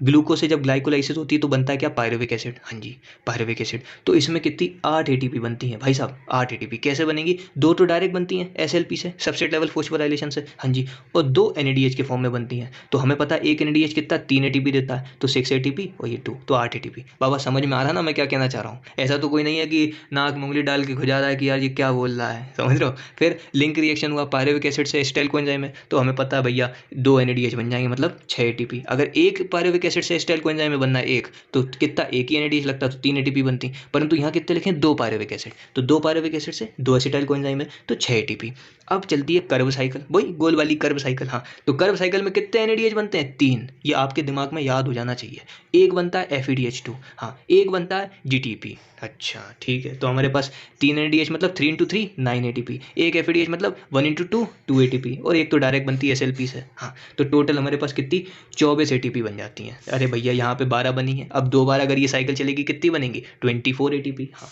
ग्लूकोज से जब ग्लाइकोलाइसिस होती है तो बनता है क्या, पायरुविक एसिड। हाँ जी, पायरुविक एसिड। तो इसमें कितनी, 8 ATP बनती हैं भाई साहब, 8 ATP। कैसे बनेगी, 2 तो डायरेक्ट बनती हैं SLP से, सबस्ट्रेट लेवल फॉस्फोराइलेशन से, हाँ जी, और 2 NADH के फॉर्म में बनती हैं। तो हमें पता है एक NADH कितना, 3 ATP देता है, तो 6 ATP और ये 2, तो 8 ATP। बाबा समझ में आ रहा ना मैं क्या कहना चाह रहा हूँ, ऐसा तो कोई नहीं है कि नाक में उंगली डाल के खुजा रहा है कि यार ये क्या बोल रहा है, समझ रहे हो। फिर लिंक रिएक्शन हुआ पायरुविक एसिड से एसिटाइल कोएंजाइम में, तो हमें पता है भैया 2 NADH बन जाएंगे, मतलब 6 ATP। अगर एक पायरुविक एसिड से एसिटाइल कोएंजाइम में बनना है एक, तो कितना, एक ही NADH लगता, तो 3 ATP बनती। परंतु यहाँ कितने लिखे, 2 पायरुविक एसिड, तो 2 पायरुविक एसिड से 2 एसिटाइल कोएंजाइम में, तो 6 ATP। अब चलती है कर्व साइकिल, वही गोल वाली कर्व साइकिल। हाँ, तो कर्व साइकिल में कितने NADH बनते हैं, 3। ये आपके दिमाग में याद हो जाना चाहिए। एक बनता है FeDH2, हाँ, एक बनता है GTP। अच्छा ठीक है, तो हमारे पास 3 NADH मतलब 3 × 3 9 ATP, एक FeDH मतलब 1 × 2 2 ATP, और एक तो डायरेक्ट बनती है SLP से। हाँ, तो टोटल हमारे पास कितनी, 24 ATP बन जाती हैं। अरे भैया यहाँ पे 12 बनी है, अब 2 बार अगर ये साइकिल चलेगी कितनी बनेंगी, 24 ATP। हाँ,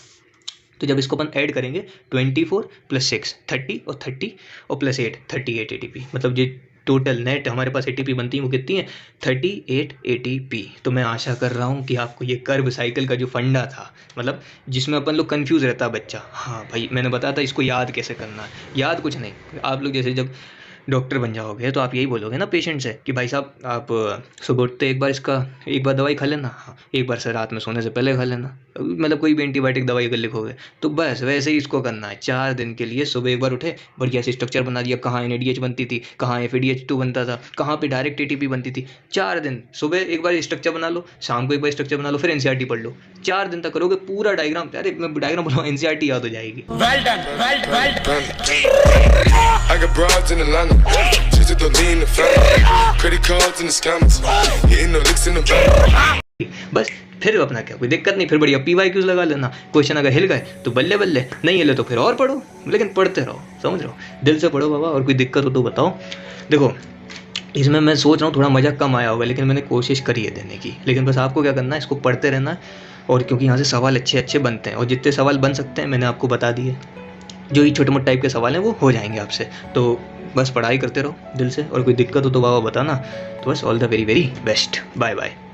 तो जब इसको अपन ऐड करेंगे 24 + 6 30 और 30 और +8 38 ATP, मतलब ये टोटल नेट हमारे पास ATP बनती है वो कितनी है 38 ATP। तो मैं आशा कर रहा हूँ कि आपको ये कर्व साइकिल का जो फंडा था, मतलब जिसमें अपन लोग कंफ्यूज रहता है बच्चा, हाँ भाई मैंने बताया था इसको याद कैसे करना है। याद कुछ नहीं, आप लोग जैसे जब डॉक्टर बन जाओगे तो आप यही बोलोगे ना पेशेंट से कि भाई साहब आप सुबह उठते एक बार दवाई खा लेना, हाँ एक बार से रात में सोने से पहले खा लेना, मतलब कोई भी एंटीबायोटिक दवाई अगर लिखोगे तो बस वैसे ही इसको करना है। 4 दिन के लिए सुबह एक बार उठे, बढ़िया से स्ट्रक्चर बना दिया, कहाँ NADH बनती थी, कहाँ FADH2 बनता था, कहाँ पे डायरेक्ट ATP बनती थी। 4 दिन सुबह एक बार स्ट्रक्चर बना लो, शाम को एक बार स्ट्रक्चर बना लो, फिर NCERT पढ़ लो। 4 दिन तक करोगे पूरा डायग्राम, अरे मैं डायग्राम बोलूँ NCERT याद हो जाएगी। well done. I got broads in Atlanta, just to lean in the family, credit cards in the scammers, hitting the licks in the bank. बस फिर अपना क्या, कोई दिक्कत नहीं, फिर बढ़िया PYQs लगा लेना। क्वेश्चन अगर हिल गए तो बल्ले बल्ले, नहीं हिले तो फिर और पढ़ो, लेकिन पढ़ते रहो, समझ रहे हो, दिल से पढ़ो बाबा। और कोई दिक्कत हो तो बताओ। देखो इसमें मैं सोच रहा हूँ थोड़ा मज़ा कम आया होगा, लेकिन मैंने कोशिश करी है देने की। लेकिन बस आपको क्या करना है, इसको पढ़ते रहना है। और क्योंकि यहाँ से सवाल अच्छे अच्छे बनते हैं, और जितने सवाल बन सकते हैं मैंने आपको बता दिए, जो ही छोटे मोटे टाइप के सवाल हैं वो हो जाएंगे आपसे। तो बस पढ़ाई करते रहो दिल से, और कोई दिक्कत हो तो बाबा बताना। तो बस all the very very best, bye bye.